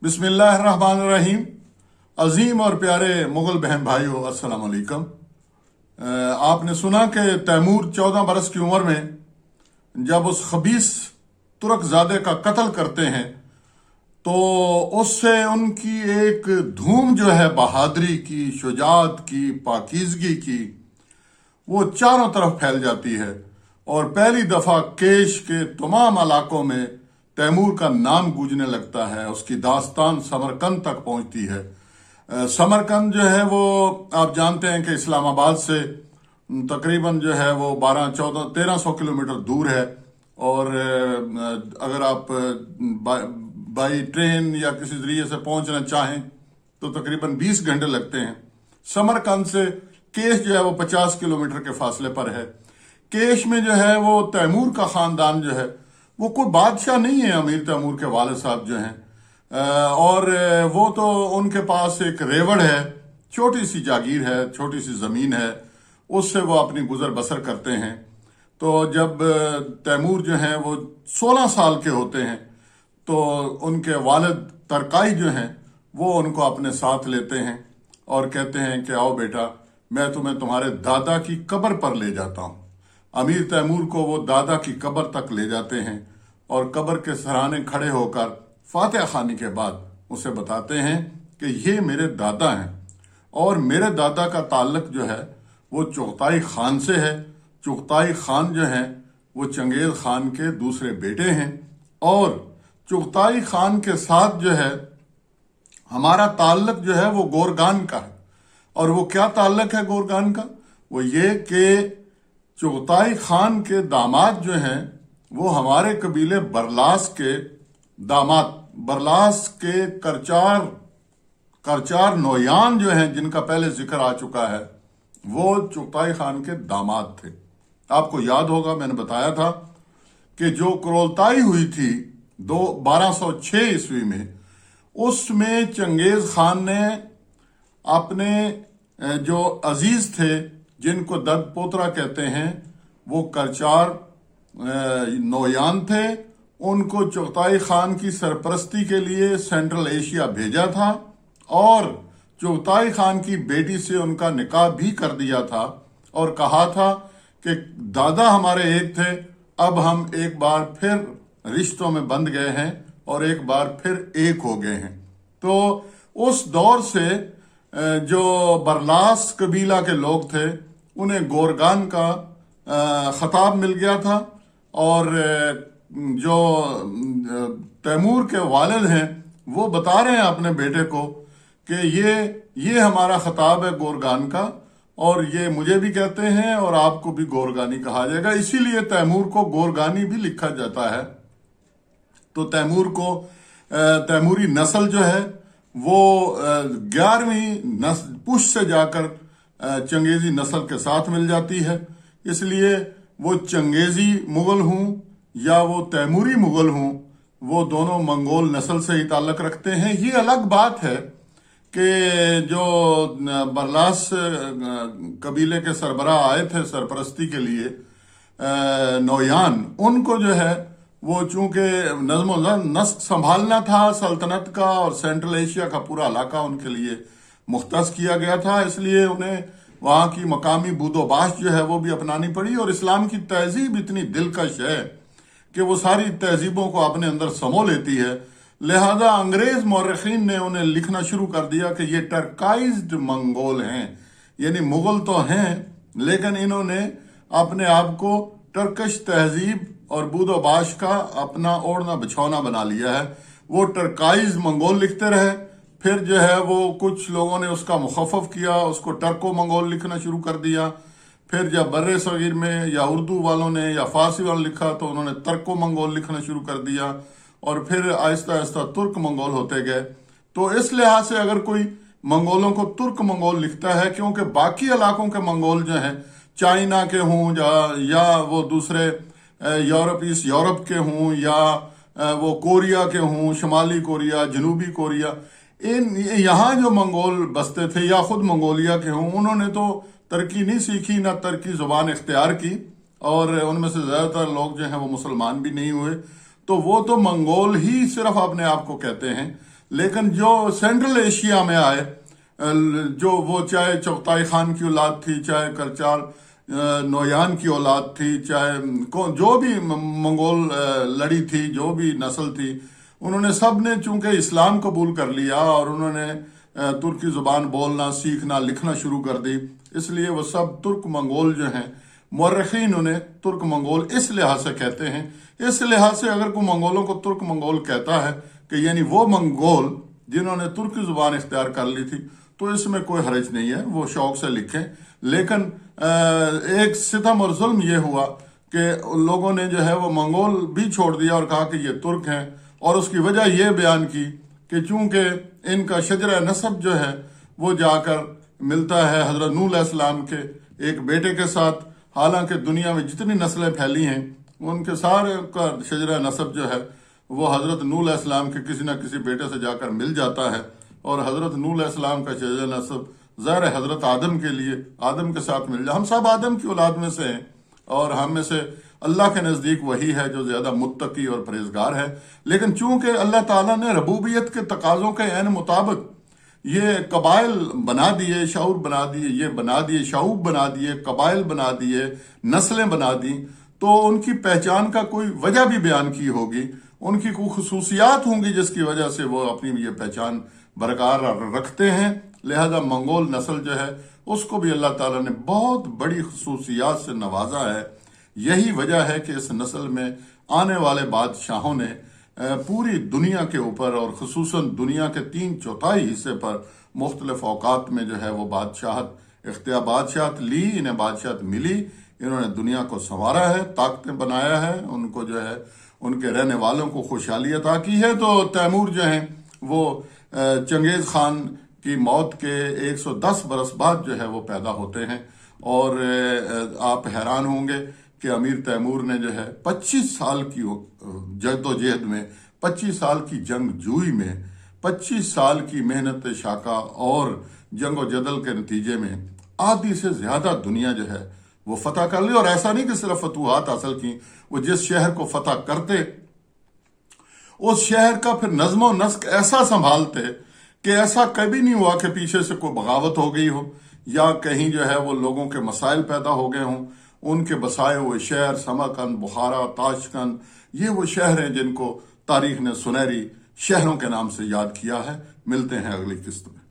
बिस्मिल्लाहिर्रहमानिर्रहीम। अजीम और प्यारे मुगल बहन भाइयों, अस्सलाम वालेकुम। आपने सुना कि तैमूर 14 बरस की उम्र में जब उस खबीस तुर्कजादे का कत्ल करते हैं तो उससे उनकी एक धूम जो है बहादुरी की, शुजाअत की, पाकीज़गी की, वो चारों तरफ फैल जाती है और पहली दफा केश के तमाम इलाकों में तैमूर का नाम गूंजने लगता है। उसकी दास्तान समरकंद तक पहुंचती है। समरकंद जो है वो आप जानते हैं कि इस्लामाबाद से तकरीबन जो है वो 1300 किलोमीटर दूर है और अगर आप बाई ट्रेन या किसी जरिए से पहुंचना चाहें तो तकरीबन 20 घंटे लगते हैं। समरकंद से केश जो है वो 50 किलोमीटर के फासले पर है। केश में जो है वो तैमूर का खानदान जो है वो कोई बादशाह नहीं है। अमीर तैमूर के वालिद साहब जो हैं और वो तो उनके पास एक रेवड़ है, छोटी सी जागीर है, छोटी सी जमीन है, उससे वो अपनी गुजर बसर करते हैं। तो जब तैमूर जो हैं वो 16 साल के होते हैं तो उनके वालिद तरकाई जो हैं वो उनको अपने साथ लेते हैं और कहते हैं कि आओ बेटा, मैं तुम्हें तुम्हारे दादा की कब्र पर ले जाता हूँ। अमीर तैमूर को वो दादा की कब्र तक ले जाते हैं और कब्र के सराहने खड़े होकर फातिहा खानी के बाद उसे बताते हैं कि ये मेरे दादा हैं और मेरे दादा का ताल्लुक जो है वो चुगताई खान से है। चुगताई खान जो है वो चंगेज खान के दूसरे बेटे हैं और चुगताई खान के साथ जो है हमारा ताल्लुक जो है वो गोरगान का है। और वो क्या ताल्लुक है गोरगान का? वो ये कि चुगताई खान के दामाद जो हैं वो हमारे कबीले बरलास के दामाद, बरलास के करचार नोयान जो हैं जिनका पहले जिक्र आ चुका है, वो चुगताई खान के दामाद थे। आपको याद होगा मैंने बताया था कि जो कुरोलताई हुई थी 1206 ईस्वी में, उसमें चंगेज खान ने अपने जो अजीज थे जिनको दद पोतरा कहते हैं, वो करचार नोयान थे, उनको चुगताई खान की सरपरस्ती के लिए सेंट्रल एशिया भेजा था और चुगताई खान की बेटी से उनका निकाह भी कर दिया था और कहा था कि दादा हमारे एक थे, अब हम एक बार फिर रिश्तों में बंध गए हैं और एक बार फिर एक हो गए हैं। तो उस दौर से जो बरलास कबीला के लोग थे उन्हें गोरगान का खिताब मिल गया था और जो तैमूर के वालिद हैं वो बता रहे हैं अपने बेटे को कि ये हमारा खिताब है गोरगान का और ये मुझे भी कहते हैं और आपको भी गोरगानी कहा जाएगा, इसीलिए तैमूर को गोरगानी भी लिखा जाता है। तो तैमूर को तैमूरी नस्ल जो है वो 11वीं पुश से जाकर चंगेजी नस्ल के साथ मिल जाती है। इसलिए वो चंगेजी मुगल हूं या वो तैमूरी मुगल हूं, वो दोनों मंगोल नस्ल से ही ताल्लुक रखते हैं। ये अलग बात है कि जो बरलास कबीले के सरबराह आए थे सरपरस्ती के लिए नोयान, उनको जो है वो चूंकि नज्म नस्क संभालना था सल्तनत का और सेंट्रल एशिया का पूरा इलाका उनके लिए मुख्तस किया गया था, इसलिए उन्हें वहां की मकामी बूदोबाश जो है वो भी अपनानी पड़ी। और इस्लाम की तहजीब इतनी दिलकश है कि वो सारी तहजीबों को अपने अंदर समो लेती है। लिहाजा अंग्रेज मौरखीन ने उन्हें लिखना शुरू कर दिया कि ये टर्काइज्ड मंगोल हैं, यानी मुगल तो हैं लेकिन इन्होंने अपने आप को टर्कश तहजीब और बूदोबाश का अपना ओढ़ना बिछौना बना लिया है। वो टर्काइज मंगोल लिखते रहे, फिर जो है वो कुछ लोगों ने उसका मुखफ़फ़ किया, उसको टर्को मंगोल लिखना शुरू कर दिया। फिर जब बर्रे सगीर में या उर्दू वालों ने या फारसी वालों लिखा तो उन्होंने तर्को मंगोल लिखना शुरू कर दिया और फिर आहिस्ता आहिस्ता तुर्क मंगोल होते गए। तो इस लिहाज से अगर कोई मंगोलों को तुर्क मंगोल लिखता है, क्योंकि बाकी इलाकों के मंगोल जो हैं चाइना के हों या वो दूसरे ईस्ट यूरोप के हों या वो कोरिया के हों, शुमाली कोरिया, जनूबी कोरिया, यहाँ जो मंगोल बसते थे या खुद मंगोलिया के हों, उन्होंने तो तरकी नहीं सीखी ना तरकी जुबान इख्तियार की और उनमें से ज्यादातर लोग जो हैं वो मुसलमान भी नहीं हुए। तो वो तो मंगोल ही सिर्फ अपने आप को कहते हैं, لیکن جو سینٹرل ایشیا میں آئے، جو وہ چاہے چغتائی خان کی اولاد تھی، چاہے کرچار نویان کی اولاد تھی، چاہے جو بھی منگول لڑی تھی، جو بھی نسل تھی، انہوں نے سب نے چونکہ اسلام قبول کر لیا اور انہوں نے ترکی زبان بولنا، سیکھنا، لکھنا شروع کر دی، اس لیے وہ سب ترک منگول جو ہیں، مورخین انہیں ترک منگول اس لحاظ سے کہتے ہیں۔ اس لحاظ سے اگر کوئی منگولوں کو ترک منگول کہتا ہے کہ یعنی وہ منگول جنہوں نے ترکی زبان اختیار کر لی تھی، تو اس میں کوئی حرج نہیں ہے، وہ شوق سے لکھیں۔ لیکن ایک ستم اور ظلم یہ ہوا کہ لوگوں نے جو ہے وہ منگول بھی چھوڑ دیا اور کہا کہ یہ ترک ہیں، اور اس کی وجہ یہ بیان کی کہ چونکہ ان کا شجرہ نسب جو ہے وہ جا کر ملتا ہے حضرت نوح علیہ السلام کے ایک بیٹے کے ساتھ، حالانکہ دنیا میں جتنی نسلیں پھیلی ہیں ان کے سارے کا شجرہ نسب جو ہے وہ حضرت نوح علیہ السلام کے کسی نہ کسی بیٹے سے جا کر مل جاتا ہے، اور حضرت نوح علیہ السلام کا شجرہ نسب ظاہر حضرت آدم کے لیے آدم کے ساتھ مل جائے۔ ہم سب آدم کی اولاد میں سے ہیں، اور ہم میں سے اللہ کے نزدیک وہی ہے جو زیادہ متقی اور پرہیزگار ہے۔ لیکن چونکہ اللہ تعالیٰ نے ربوبیت کے تقاضوں کے عین مطابق یہ قبائل بنا دیے، شعور بنا دیے، یہ بنا دیے، شعوب بنا دیے، قبائل بنا دیے، نسلیں بنا دی، تو ان کی پہچان کا کوئی وجہ بھی بیان کی ہوگی، ان کی کوئی خصوصیات ہوں گی جس کی وجہ سے وہ اپنی یہ پہچان برقرار رکھتے ہیں۔ لہذا منگول نسل جو ہے اس کو بھی اللہ تعالیٰ نے بہت بڑی خصوصیات سے نوازا ہے۔ یہی وجہ ہے کہ اس نسل میں آنے والے بادشاہوں نے پوری دنیا کے اوپر اور خصوصاً دنیا کے 3/4 حصے پر مختلف اوقات میں جو ہے وہ بادشاہت لی، انہیں بادشاہت ملی، انہوں نے دنیا کو سنوارا ہے، طاقتیں بنایا ہے، ان کو جو ہے ان کے رہنے والوں کو خوشحالی عطا کی ہے۔ تو تیمور جو ہیں وہ چنگیز خان کی موت کے 110 برس بعد جو ہے وہ پیدا ہوتے ہیں، اور آپ حیران ہوں گے کہ امیر تیمور نے جو ہے 25 سال کی جد و جہد میں، 25 سال کی جنگ جوئی میں، 25 سال کی محنت شاقہ اور جنگ و جدل کے نتیجے میں آدھی سے زیادہ دنیا جو ہے وہ فتح کر لی۔ اور ایسا نہیں کہ صرف فتوحات حاصل کی، وہ جس شہر کو فتح کرتے اس شہر کا پھر نظم و نسق ایسا سنبھالتے کہ ایسا کبھی نہیں ہوا کہ پیچھے سے کوئی بغاوت ہو گئی ہو یا کہیں جو ہے وہ لوگوں کے مسائل پیدا ہو گئے ہوں۔ ان کے بسائے ہوئے شہر سمرقند، بخارا، تاشقند، یہ وہ شہر ہیں جن کو تاریخ نے سنہری شہروں کے نام سے یاد کیا ہے۔ ملتے ہیں اگلی قسط میں۔